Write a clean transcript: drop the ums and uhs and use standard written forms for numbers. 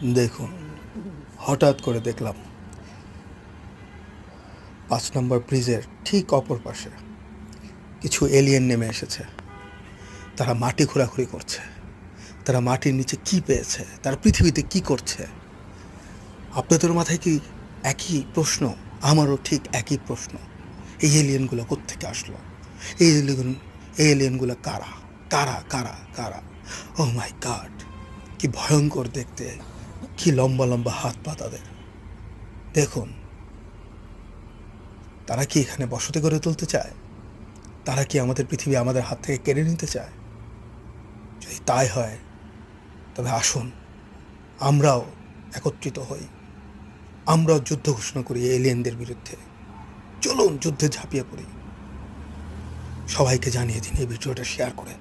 দেখুন, হঠাৎ করে দেখলাম 5 নম্বর ব্রিজের ঠিক অপর পাশে কিছু এলিয়েন নেমে এসেছে। তারা মাটি খোঁড়াখুড়ি করছে। তারা মাটির নিচে কি পেয়েছে, তারা পৃথিবীতে কি করছে। আপনাদের মাথায় কি একই প্রশ্ন? আমারও ঠিক একই প্রশ্ন। এই এলিয়েনগুলো কোত্থেকে আসলো? এই এলিয়েনগুলো কারা? কারা কারা কারা? ও মাই গড, কি ভয়ঙ্কর দেখতে, কি লম্বা লম্বা হাত পা তাদের। দেখুন, তারা কি এখানে বসতি গড়ে তুলতে চায়? তারা কি আমাদের পৃথিবী আমাদের হাত থেকে কেড়ে নিতে চায়? যদি তাই হয়, তবে আসুন আমরাও একত্রিত হই, আমরাও যুদ্ধ ঘোষণা করি এলিয়েনদের বিরুদ্ধে। চলুন যুদ্ধে ঝাঁপিয়ে পড়ি। সবাইকে জানিয়ে দিন এই ভিডিওটা শেয়ার করে।